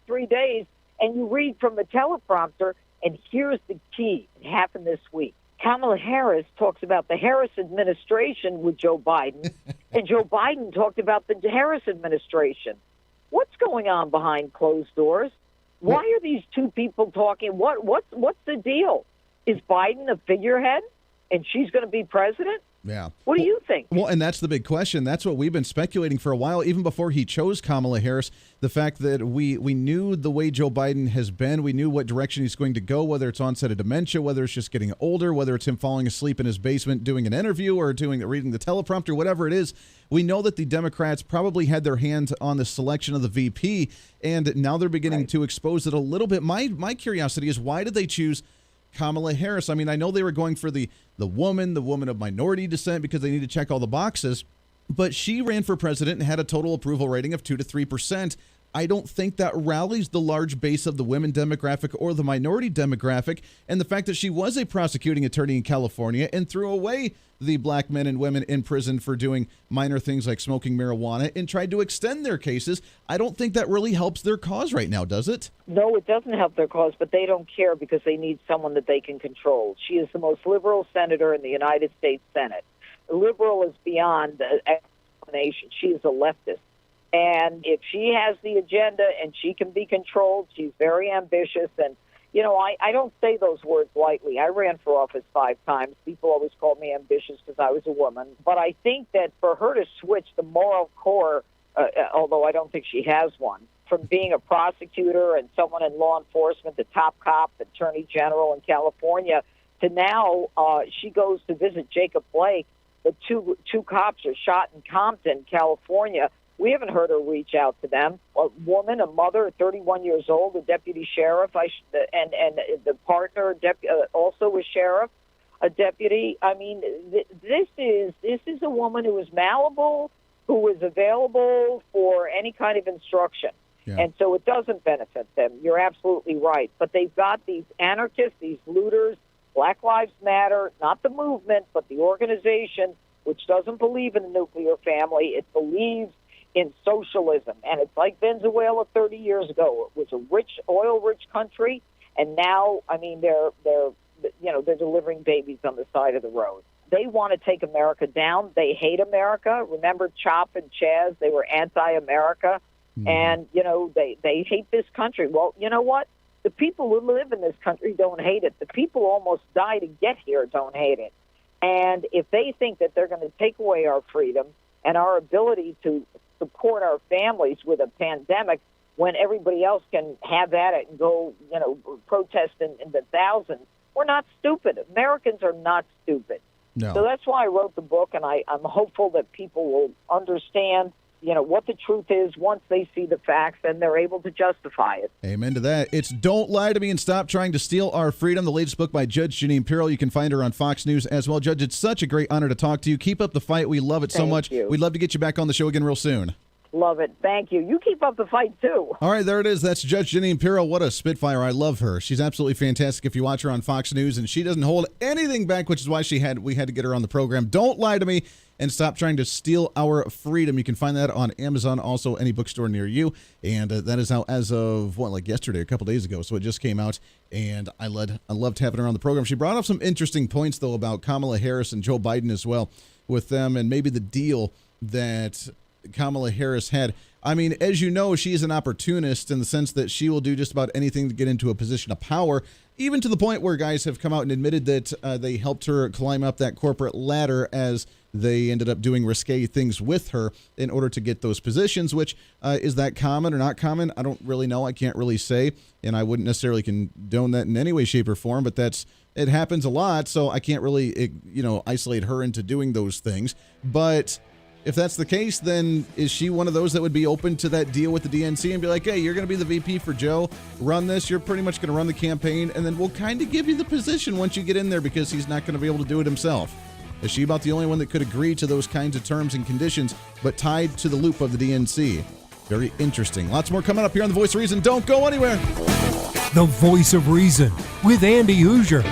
3 days, and you read from the teleprompter. And here's the key. It happened this week. Kamala Harris talks about the Harris administration with Joe Biden, and Joe Biden talked about the Harris administration. What's going on behind closed doors? Why are these two people talking? What's the deal? Is Biden a figurehead, and she's going to be president? Yeah. What do you think? Well, and that's the big question. That's what we've been speculating for a while, even before he chose Kamala Harris. The fact that we knew the way Joe Biden has been, we knew what direction he's going to go, whether it's onset of dementia, whether it's just getting older, whether it's him falling asleep in his basement doing an interview or reading the teleprompter, whatever it is. We know that the Democrats probably had their hands on the selection of the VP, and now they're beginning to expose it a little bit. My curiosity is, why did they choose Kamala Harris? I mean, I know they were going for the woman of minority descent because they need to check all the boxes, but she ran for president and had a total approval rating of 2 to 3%. I don't think that rallies the large base of the women demographic or the minority demographic. And the fact that she was a prosecuting attorney in California and threw away the black men and women in prison for doing minor things like smoking marijuana and tried to extend their cases, I don't think that really helps their cause right now, does it? No, it doesn't help their cause, but they don't care because they need someone that they can control. She is the most liberal senator in the United States Senate. Liberal is beyond explanation. She is a leftist. And if she has the agenda and she can be controlled, she's very ambitious. And, you know, I don't say those words lightly. I ran for office 5 times. People always called me ambitious because I was a woman. But I think that for her to switch the moral core, although I don't think she has one, from being a prosecutor and someone in law enforcement, the top cop, attorney general in California, to now she goes to visit Jacob Blake. The two cops are shot in Compton, California. We haven't heard her reach out to them. A woman, a mother, 31 years old, a deputy sheriff, and the partner also a sheriff, a deputy. I mean, this is a woman who is malleable, who is available for any kind of instruction. Yeah. And so it doesn't benefit them. You're absolutely right. But they've got these anarchists, these looters, Black Lives Matter, not the movement, but the organization, which doesn't believe in the nuclear family. It believes in socialism. And it's like Venezuela 30 years ago. It was a rich, oil-rich country, and now, I mean, they're delivering babies on the side of the road. They want to take America down. They hate America. Remember Chop and Chaz? They were anti-America. Mm-hmm. And, you know, they hate this country. Well, you know what? The people who live in this country don't hate it. The people who almost die to get here don't hate it. And if they think that they're going to take away our freedom and our ability to support our families with a pandemic when everybody else can have at it and go, you know, protest in the thousands, we're not stupid. Americans are not stupid. No. So that's why I wrote the book, and I'm hopeful that people will understand, you know, what the truth is once they see the facts and they're able to justify it. Amen to that. It's Don't Lie to Me and Stop Trying to Steal Our Freedom, the latest book by Judge Jeanine Pirro. You can find her on Fox News as well. Judge, it's such a great honor to talk to you. Keep up the fight. We love it so much. Thank you. We'd love to get you back on the show again real soon. Love it. Thank you. You keep up the fight, too. All right, there it is. That's Judge Jeanine Pirro. What a spitfire. I love her. She's absolutely fantastic if you watch her on Fox News, and she doesn't hold anything back, which is why we had to get her on the program. Don't Lie to Me and Stop Trying to Steal Our Freedom. You can find that on Amazon, also any bookstore near you. And that is out as of, yesterday, a couple days ago. So it just came out, and I loved having her on the program. She brought up some interesting points, though, about Kamala Harris and Joe Biden as well with them, and maybe the deal that Kamala Harris had. I mean, as you know, she's an opportunist in the sense that she will do just about anything to get into a position of power, even to the point where guys have come out and admitted that they helped her climb up that corporate ladder as they ended up doing risque things with her in order to get those positions, which is that common or not common? I don't really know. I can't really say, and I wouldn't necessarily condone that in any way, shape, or form, but it happens a lot, so I can't really, isolate her into doing those things. But if that's the case, then is she one of those that would be open to that deal with the DNC and be like, hey, you're going to be the VP for Joe, run this, you're pretty much going to run the campaign, and then we'll kind of give you the position once you get in there because he's not going to be able to do it himself? Is she about the only one that could agree to those kinds of terms and conditions, but tied to the loop of the DNC? Very interesting. Lots more coming up here on The Voice of Reason. Don't go anywhere. The Voice of Reason with Andy Hooser.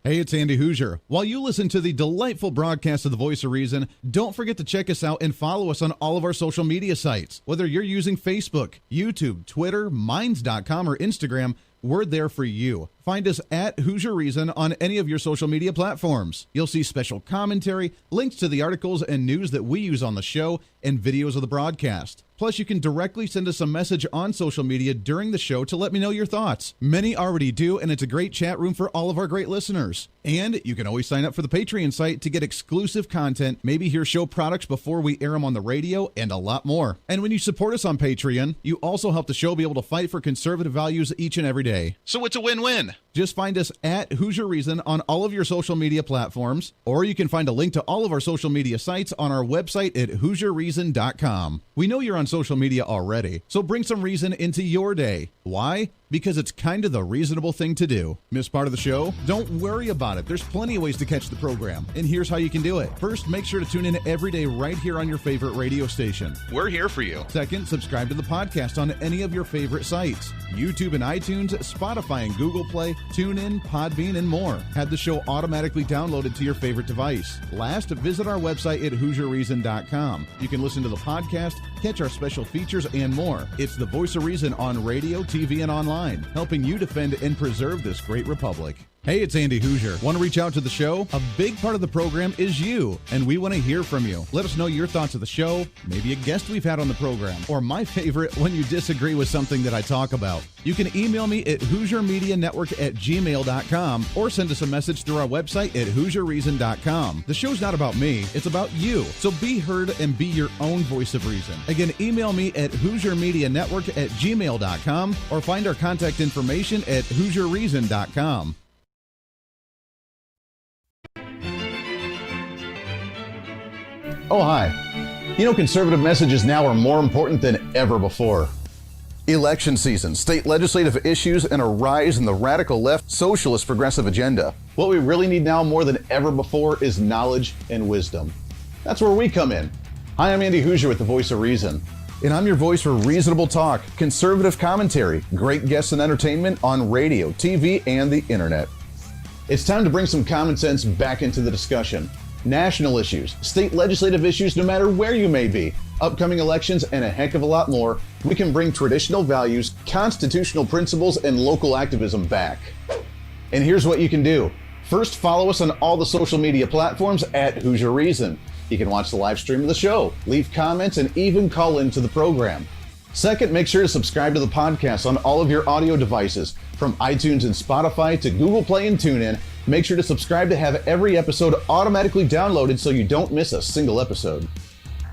Hey, it's Andy Hooser. While you listen to the delightful broadcast of The Voice of Reason, don't forget to check us out and follow us on all of our social media sites. Whether you're using Facebook, YouTube, Twitter, Minds.com, or Instagram, we're there for you. Find us at Hoosier Reason on any of your social media platforms. You'll see special commentary, links to the articles and news that we use on the show, and videos of the broadcast. Plus, you can directly send us a message on social media during the show to let me know your thoughts. Many already do, and it's a great chat room for all of our great listeners. And you can always sign up for the Patreon site to get exclusive content, maybe hear show products before we air them on the radio, and a lot more. And when you support us on Patreon, you also help the show be able to fight for conservative values each and every day. So it's a win-win. Just find us at Hoosier Reason on all of your social media platforms, or you can find a link to all of our social media sites on our website at HoosierReason.com. We know you're on social media already, so bring some reason into your day. Why? Because it's kind of the reasonable thing to do. Miss part of the show? Don't worry about it. There's plenty of ways to catch the program, and here's how you can do it. First, make sure to tune in every day right here on your favorite radio station. We're here for you. Second, subscribe to the podcast on any of your favorite sites. YouTube and iTunes, Spotify and Google Play, TuneIn, Podbean, and more. Have the show automatically downloaded to your favorite device. Last, visit our website at HoosierReason.com. You can listen to the podcast, catch our special features, and more. It's the voice of reason on radio, TV, and online, helping you defend and preserve this great republic. Hey, it's Andy Hoosier. Want to reach out to the show? A big part of the program is you, and we want to hear from you. Let us know your thoughts of the show, maybe a guest we've had on the program, or my favorite, when you disagree with something that I talk about. You can email me at HoosierMediaNetwork@gmail.com or send us a message through our website at HoosierReason.com. The show's not about me, it's about you. So be heard and be your own voice of reason. Again, email me at HoosierMediaNetwork@gmail.com or find our contact information at HoosierReason.com. Oh, hi. You know, conservative messages now are more important than ever before. Election season, state legislative issues, and a rise in the radical left socialist progressive agenda. What we really need now more than ever before is knowledge and wisdom. That's where we come in. Hi, I'm Andy Hoosier with the Voice of Reason. And I'm your voice for reasonable talk, conservative commentary, great guests and entertainment on radio, TV, and the internet. It's time to bring some common sense back into the discussion. National issues, state legislative issues, no matter where you may be, upcoming elections, and a heck of a lot more, we can bring traditional values, constitutional principles, and local activism back. And here's what you can do. First, follow us on all the social media platforms at Hoosier Reason. You can watch the live stream of the show, leave comments, and even call into the program. Second, make sure to subscribe to the podcast on all of your audio devices, from iTunes and Spotify to Google Play and TuneIn. Make sure to subscribe to have every episode automatically downloaded so you don't miss a single episode.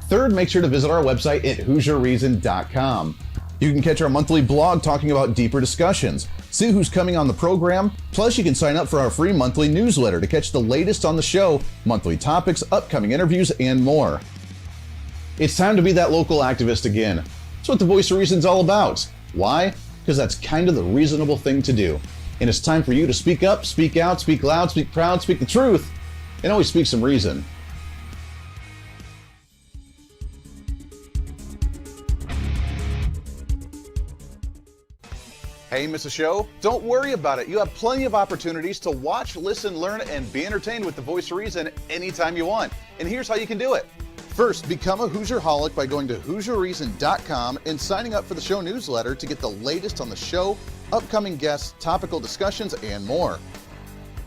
Third, make sure to visit our website at HoosierReason.com. You can catch our monthly blog talking about deeper discussions, see who's coming on the program, plus you can sign up for our free monthly newsletter to catch the latest on the show, monthly topics, upcoming interviews, and more. It's time to be that local activist again. That's what the Voice of Reason's all about. Why? Because that's kind of the reasonable thing to do. And it's time for you to speak up, speak out, speak loud, speak proud, speak the truth, and always speak some reason. Hey, miss a show? Don't worry about it. You have plenty of opportunities to watch, listen, learn, and be entertained with the Voice of Reason anytime you want. And here's how you can do it. First, become a Hoosierholic by going to HoosierReason.com and signing up for the show newsletter to get the latest on the show, upcoming guests, topical discussions, and more.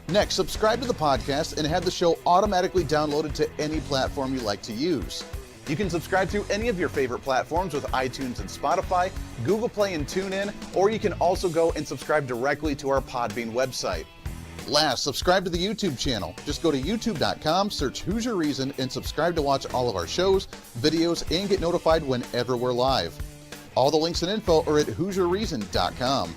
Next, subscribe to the podcast and have the show automatically downloaded to any platform you like to use. You can subscribe to any of your favorite platforms with iTunes and Spotify, Google Play and TuneIn, or you can also go and subscribe directly to our Podbean website. Last, subscribe to the YouTube channel. Just go to youtube.com, search Hoosier Reason, and subscribe to watch all of our shows, videos, and get notified whenever we're live. All the links and info are at HoosierReason.com.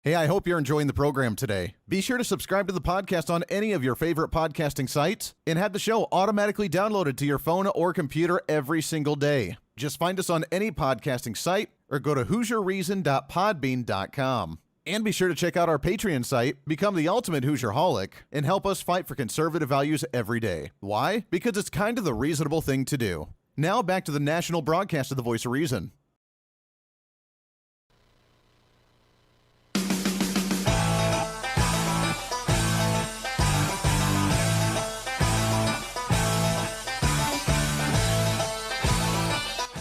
Hey, I hope you're enjoying the program today. Be sure to subscribe to the podcast on any of your favorite podcasting sites and have the show automatically downloaded to your phone or computer every single day. Just find us on any podcasting site or go to HoosierReason.podbean.com. And be sure to check out our Patreon site, become the ultimate Hoosierholic, and help us fight for conservative values every day. Why? Because it's kind of the reasonable thing to do. Now back to the national broadcast of the Voice of Reason.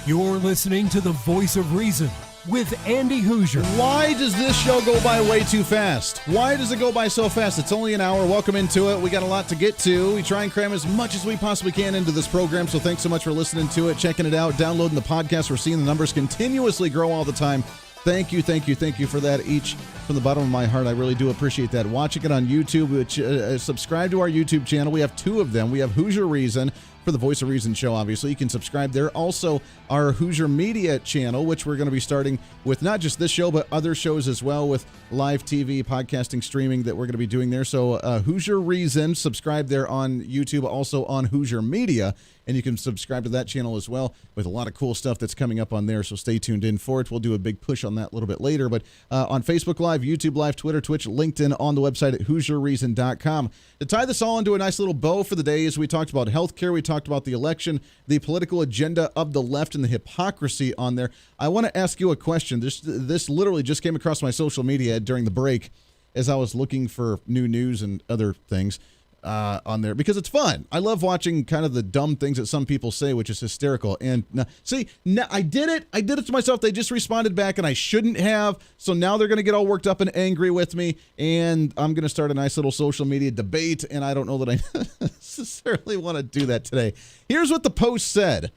You're listening to the Voice of Reason with Andy Hoosier. Why does this show go by way too fast? Why does it go by so fast? It's only an hour. Welcome into it. We got a lot to get to. We try and cram as much as we possibly can into this program, so thanks so much for listening to it, checking it out, downloading the podcast. We're seeing the numbers continuously grow all the time. Thank you for that, each from the bottom of my heart. I really do appreciate that. Watching it on YouTube, which subscribe to our YouTube channel. We have two of them. We have Hoosier Reason. for the Voice of Reason show, obviously. You can subscribe there. Also, our Hooser Media channel, which we're going to be starting with not just this show, but other shows as well, with live TV, podcasting, streaming that we're going to be doing there. So Hooser Reason, subscribe there on YouTube, also on Hooser Media, and you can subscribe to that channel as well with a lot of cool stuff that's coming up on there, so stay tuned in for it. We'll do a big push on that a little bit later, but on Facebook Live, YouTube Live, Twitter, Twitch, LinkedIn, on the website at HooserReason.com. To tie this all into a nice little bow for the day, as we talked about healthcare, we talked about the election, the political agenda of the left, and the hypocrisy on there. I want to ask you a question. This literally just came across my social media during the break as I was looking for new news and other things on there, because it's fun. I love watching kind of the dumb things that some people say, which is hysterical. And I did it. I did it to myself. They just responded back, and I shouldn't have. So now they're going to get all worked up and angry with me, and I'm going to start a nice little social media debate, and I don't know that I necessarily want to do that today. Here's what the post said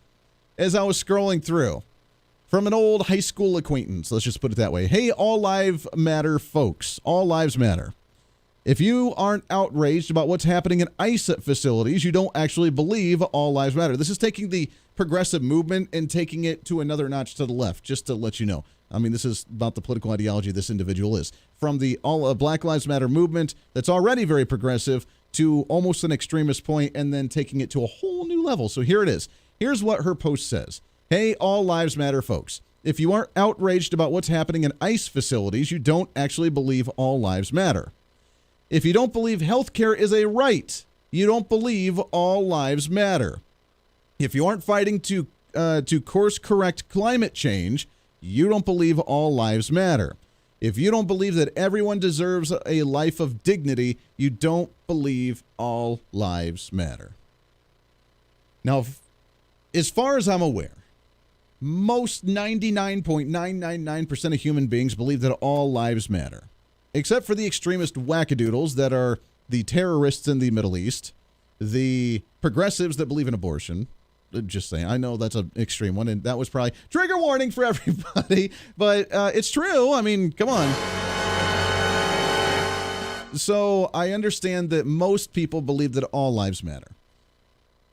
as I was scrolling through. From an old high school acquaintance, let's just put it that way. Hey, all lives matter, folks. All lives matter. If you aren't outraged about what's happening in ICE facilities, you don't actually believe all lives matter. This is taking the progressive movement and taking it to another notch to the left, just to let you know. I mean, this is about the political ideology this individual is. From the all Black Lives Matter movement that's already very progressive to almost an extremist point, and then taking it to a whole new level. So here it is. Here's what her post says. Hey, all lives matter, folks. If you aren't outraged about what's happening in ICE facilities, you don't actually believe all lives matter. If you don't believe healthcare is a right, you don't believe all lives matter. If you aren't fighting to course correct climate change, you don't believe all lives matter. If you don't believe that everyone deserves a life of dignity, you don't believe all lives matter. Now, as far as I'm aware, most 99.999% of human beings believe that all lives matter. Except for the extremist wackadoodles that are the terrorists in the Middle East, the progressives that believe in abortion. Just saying, I know that's an extreme one, and that was probably trigger warning for everybody, but it's true. I mean, come on. So I understand that most people believe that all lives matter.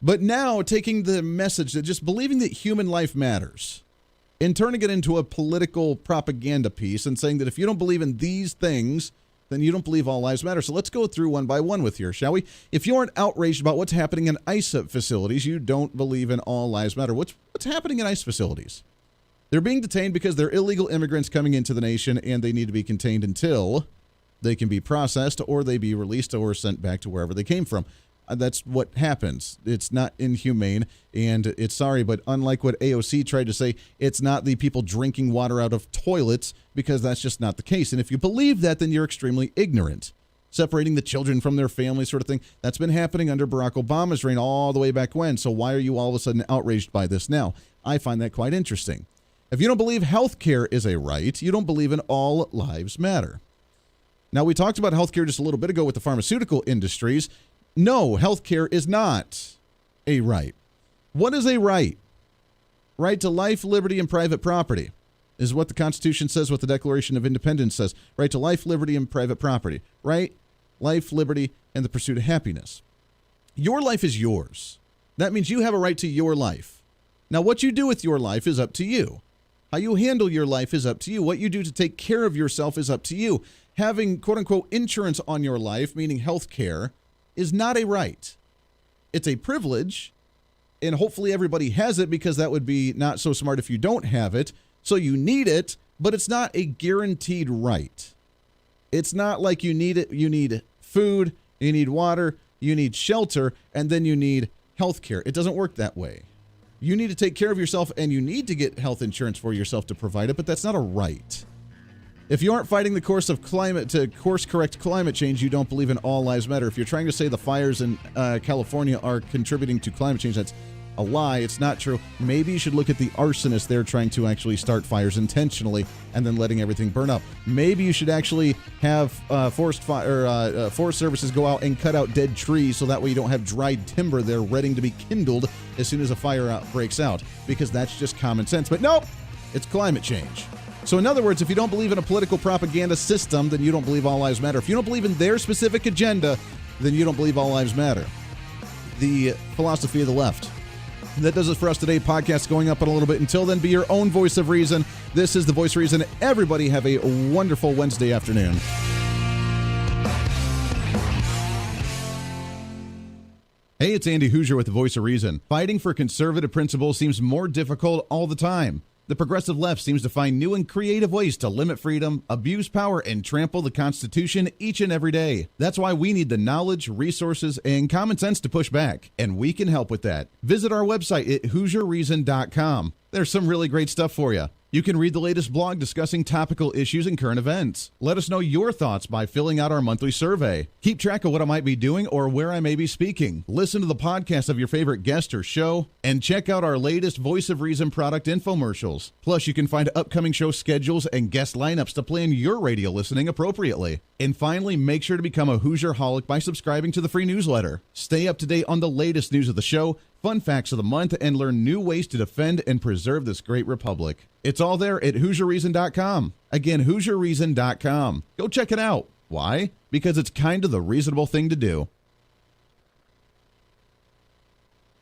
But now taking the message that just believing that human life matters and turning it into a political propaganda piece and saying that if you don't believe in these things, then you don't believe all lives matter. So let's go through one by one with you, shall we? If you aren't outraged about what's happening in ICE facilities, you don't believe in all lives matter. What's happening in ICE facilities? They're being detained because they're illegal immigrants coming into the nation, and they need to be contained until they can be processed or they be released or sent back to wherever they came from. That's what happens. It's not inhumane, and it's sorry, but unlike what AOC tried to say, it's not the people drinking water out of toilets, because that's just not the case. And if you believe that, then you're extremely ignorant. Separating the children from their families, sort of thing, that's been happening under Barack Obama's reign all the way back when. So why are you all of a sudden outraged by this now? I find that quite interesting. If you don't believe health care is a right, you don't believe in all lives matter. Now, we talked about health care just a little bit ago with the pharmaceutical industries. No, healthcare is not a right. What is a right? Right to life, liberty, and private property is what the Constitution says, what the Declaration of Independence says. Right to life, liberty, and private property. Right? Life, liberty, and the pursuit of happiness. Your life is yours. That means you have a right to your life. Now, what you do with your life is up to you. How you handle your life is up to you. What you do to take care of yourself is up to you. Having, quote-unquote, insurance on your life, meaning health care, is not a right. It's a privilege, and hopefully everybody has it, because that would be not so smart if you don't have it. So you need it, but it's not a guaranteed right. It's not like you need it. You need food, you need water, you need shelter, and then you need health care. It doesn't work that way. You need to take care of yourself, and you need to get health insurance for yourself to provide it, but that's not a right. If you aren't fighting the course correct climate change, you don't believe in all lives matter. If you're trying to say the fires in California are contributing to climate change, that's a lie. It's not true. Maybe you should look at the arsonists there trying to actually start fires intentionally and then letting everything burn up. Maybe you should actually have forest services go out and cut out dead trees, so that way you don't have dried timber there ready to be kindled as soon as a fire breaks out, because that's just common sense. But nope, it's climate change. So in other words, if you don't believe in a political propaganda system, then you don't believe all lives matter. If you don't believe in their specific agenda, then you don't believe all lives matter. the philosophy of the left. That does it for us today. Podcast going up in a little bit. Until then, be your own voice of reason. This is the Voice of Reason. Everybody have a wonderful Wednesday afternoon. Hey, it's Andy Hooser with the Voice of Reason. Fighting for conservative principles seems more difficult all the time. The progressive left seems to find new and creative ways to limit freedom, abuse power, and trample the Constitution each and every day. That's why we need the knowledge, resources, and common sense to push back, and we can help with that. Visit our website at HooserReason.com. There's some really great stuff for you. You can read the latest blog discussing topical issues and current events. Let us know your thoughts by filling out our monthly survey. Keep track of what I might be doing or where I may be speaking. Listen to the podcast of your favorite guest or show, and check out our latest Voice of Reason product infomercials. Plus, you can find upcoming show schedules and guest lineups to plan your radio listening appropriately. And finally, make sure to become a Hoosier-holic by subscribing to the free newsletter. Stay up to date on the latest news of the show, fun facts of the month, and learn new ways to defend and preserve this great republic. It's all there at HooserReason.com. Again, HooserReason.com. Go check it out. Why? Because it's kind of the reasonable thing to do.